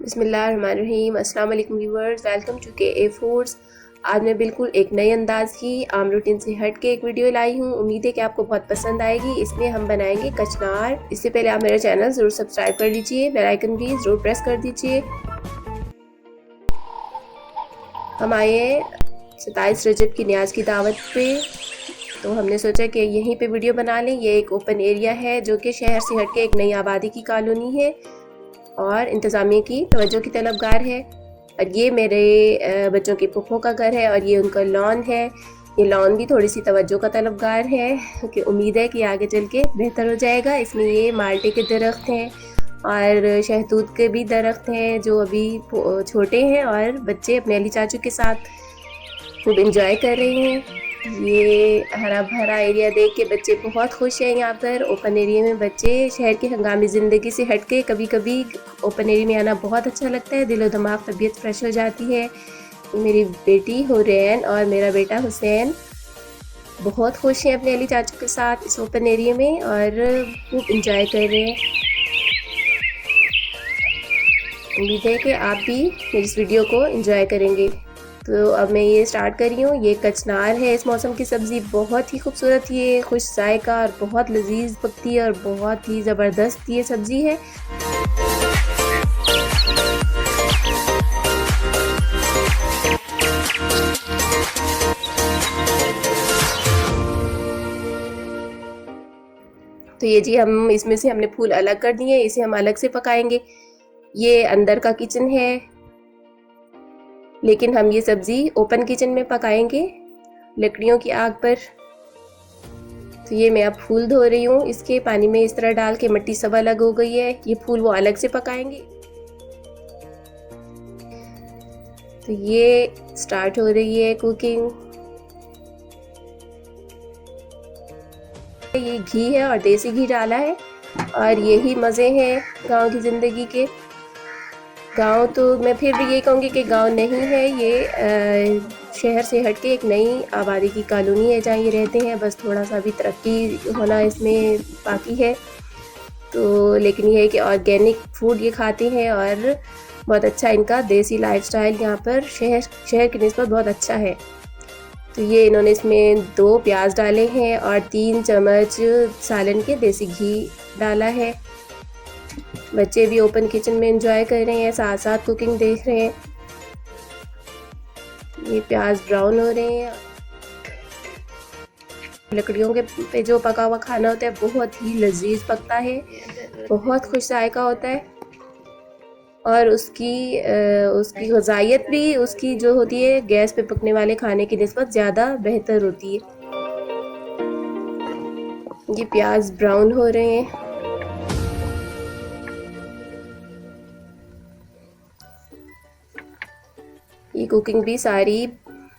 बिस्मिल्लाहिर्रहमानिर्रहीम। अस्सलाम वालेकुम viewers, welcome to KA foods. आज मैं बिल्कुल एक नए अंदाज की आम रूटीन से हट के एक वीडियो लाई हूँ। उम्मीद है कि आपको बहुत पसंद आएगी। इसमें हम बनाएंगे कचनार। इससे पहले आप मेरा चैनल ज़रूर सब्सक्राइब कर लीजिए, बेल आइकन भी ज़रूर प्रेस कर दीजिए। हम आए हैं 27 रजब की न्याज की दावत पे, तो हमने सोचा कि यहीं पे वीडियो बना लें। ये एक ओपन एरिया है जो कि शहर से हट के एक नई आबादी की कॉलोनी है और इंतज़ामिया की तवज्जो की तलबगार है। और ये मेरे बच्चों के फूफो का घर है और ये उनका लॉन है। ये लॉन भी थोड़ी सी तवज्जो का तलबगार है कि उम्मीद है कि आगे चल के बेहतर हो जाएगा। इसमें ये माल्टे के दरख्त हैं और शहतूत के भी दरख्त हैं जो अभी छोटे हैं और बच्चे अपने अली चाचू के साथ खूब इंजॉय कर रहे हैं। ये हरा भरा एरिया देख के बच्चे बहुत खुश हैं। यहाँ पर ओपन एरिया में बच्चे शहर की हंगामी ज़िंदगी से हट के कभी कभी ओपन एरिया में आना बहुत अच्छा लगता है। दिलो दिमाग तबीयत फ्रेश हो जाती है। मेरी बेटी हुरैन और मेरा बेटा हुसैन बहुत खुश हैं अपने अली चाचू के साथ इस ओपन एरिया में और खूब इंजॉय कर रहे हैं। उम्मीद है कि आप भी इस वीडियो को इंजॉय करेंगे। तो अब मैं ये स्टार्ट कर रही हूँ। ये कचनार है इस मौसम की सब्ज़ी, बहुत ही खूबसूरत, ये खुश जायका और बहुत लजीज पकती है और बहुत ही ज़बरदस्त ये सब्ज़ी है। तो ये जी हम इसमें से हमने फूल अलग कर दिए, इसे हम अलग से पकाएंगे। ये अंदर का किचन है लेकिन हम ये सब्ज़ी ओपन किचन में पकाएंगे लकड़ियों की आग पर। तो ये मैं अब फूल धो रही हूँ, इसके पानी में इस तरह डाल के मिट्टी सब अलग हो गई है। ये फूल वो अलग से पकाएंगे। तो ये स्टार्ट हो रही है कुकिंग। ये घी है और देसी घी डाला है और यही मज़े हैं गांव की ज़िंदगी के। गांव तो मैं फिर भी ये कहूँगी कि गांव नहीं है, ये शहर से हट के एक नई आबादी की कॉलोनी है जहाँ ये रहते हैं। बस थोड़ा सा भी तरक्की होना इसमें बाकी है। तो लेकिन ये है कि ऑर्गेनिक फूड ये खाते हैं और बहुत अच्छा इनका देसी लाइफस्टाइल यहाँ पर शहर की निस्बत बहुत अच्छा है। तो ये इन्होंने इसमें 2 प्याज डाले हैं और 3 चम्मच सालन के देसी घी डाला है। बच्चे भी ओपन किचन में एंजॉय कर रहे हैं, साथ साथ कुकिंग देख रहे हैं। ये प्याज ब्राउन हो रहे हैं। लकड़ियों के पे जो पका हुआ खाना होता है बहुत ही लजीज पकता है, बहुत खुश जायका होता है और उसकी ग़िज़ाइयत भी उसकी जो होती है गैस पे पकने वाले खाने की निस्बत ज़्यादा बेहतर होती है। ये प्याज ब्राउन हो रहे हैं। ये कुकिंग भी सारी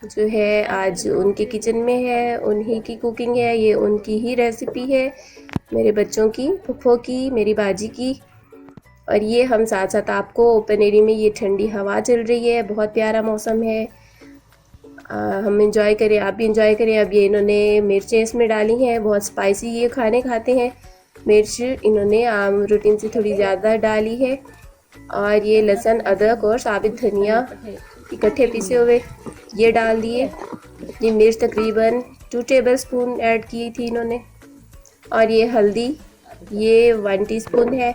जो है आज उनके किचन में है, उन्हीं की कुकिंग है, ये उनकी ही रेसिपी है, मेरे बच्चों की, फुफ्फो की, मेरी बाजी की। और ये हम साथ साथ आपको ओपन एरिया में ये ठंडी हवा चल रही है, बहुत प्यारा मौसम है। हम इंजॉय करें, आप भी इंजॉय करें। अब ये इन्होंने मिर्चें इसमें डाली हैं, बहुत स्पाइसी ये खाने खाते हैं। मिर्च इन्होंने आम रूटीन से थोड़ी ज़्यादा डाली है और ये लहसुन, अदरक और साबित धनिया इकट्ठे पीसे हुए ये डाल दिए। ये मिर्च तकरीबन 2 टेबल स्पून ऐड की थी इन्होंने और ये हल्दी ये 1 टीस्पून है।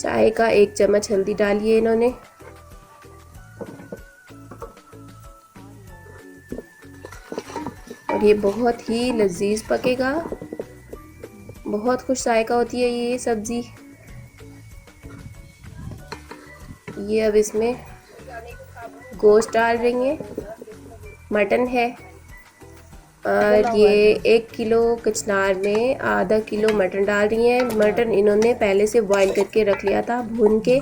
चाय का 1 चम्मच हल्दी डाली है इन्होंने। और ये बहुत ही लजीज पकेगा, बहुत खुश जायका होती है ये सब्ज़ी। ये अब इसमें गोश्त डाल रही हैं, मटन है और ये 1 किलो कचनार में आधा किलो मटन डाल रही हैं। मटन इन्होंने पहले से बॉईल करके रख लिया था भून के,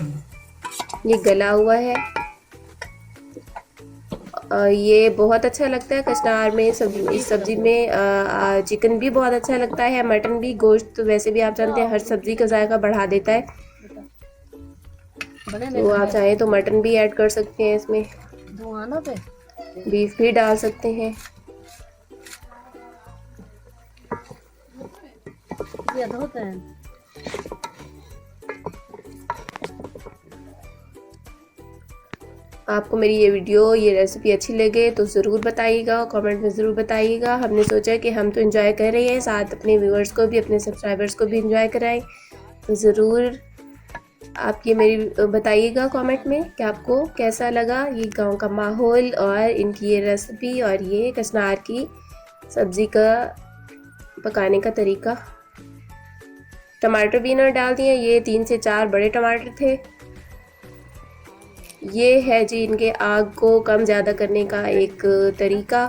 ये गला हुआ है। ये बहुत अच्छा लगता है कचनार में। इस सब्ज़ी में चिकन भी बहुत अच्छा लगता है, मटन भी। गोश्त तो वैसे भी आप जानते हैं हर सब्ज़ी का जायका बढ़ा देता है, तो आप चाहें तो मटन भी ऐड कर सकते हैं इसमें, बीफ भी डाल सकते हैं। आपको मेरी ये वीडियो, ये रेसिपी अच्छी लगे तो ज़रूर बताइएगा, कमेंट में ज़रूर बताइएगा। हमने सोचा कि हम तो एंजॉय कर रहे हैं, साथ अपने व्यूअर्स को भी, अपने सब्सक्राइबर्स को भी एंजॉय कराएं। तो ज़रूर आप ये मेरी बताइएगा कमेंट में कि आपको कैसा लगा ये गांव का माहौल और इनकी ये रेसिपी और ये कचनार की सब्ज़ी का पकाने का तरीका। टमाटर भी इन्होंने डाल दिए, ये 3 से 4 बड़े टमाटर थे। ये है जी इनके आग को कम ज़्यादा करने का एक तरीका,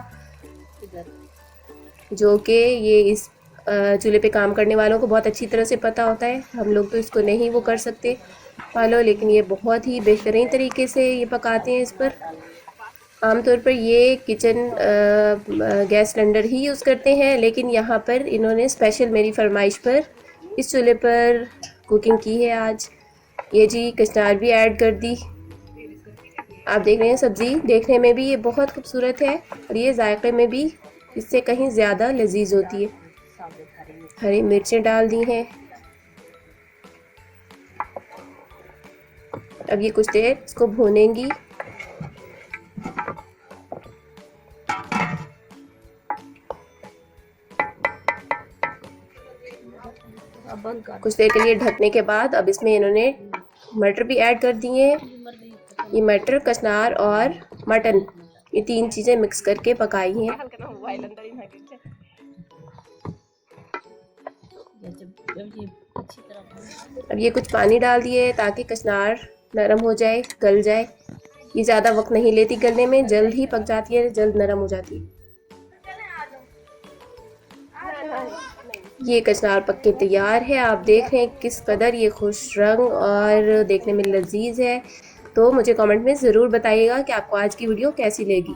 जो कि ये इस चूल्हे पे काम करने वालों को बहुत अच्छी तरह से पता होता है। हम लोग तो इसको नहीं वो कर सकते फॉलो, लेकिन ये बहुत ही बेहतरीन तरीके से ये पकाते हैं इस पर। आमतौर पर ये किचन गैस सिलेंडर ही यूज़ करते हैं, लेकिन यहाँ पर इन्होंने स्पेशल मेरी फरमाइश पर इस चूल्हे पर कुकिंग की है आज। ये जी कचनार भी ऐड कर दी। आप देख रहे हैं सब्ज़ी देखने में भी ये बहुत खूबसूरत है और ये जायके में भी इससे कहीं ज़्यादा लजीज होती है। हरी मिर्चें डाल दी हैं। अब ये कुछ देर इसको भूनेंगी। कुछ देर के लिए ढकने के बाद अब इसमें इन्होंने मटर भी ऐड कर दिए हैं। ये मटर, कचनार और मटन, ये 3 चीज़ें मिक्स करके पकाई हैं। अब ये कुछ पानी डाल दिए ताकि कचनार नरम हो जाए, गल जाए। ये ज़्यादा वक्त नहीं लेती गलने में, जल्द ही पक जाती है, जल्द नरम हो जाती है। ये कचनार पक के तैयार है। आप देख रहे हैं किस कदर ये खुश रंग और देखने में लजीज है। तो मुझे कमेंट में ज़रूर बताइएगा कि आपको आज की वीडियो कैसी लगी।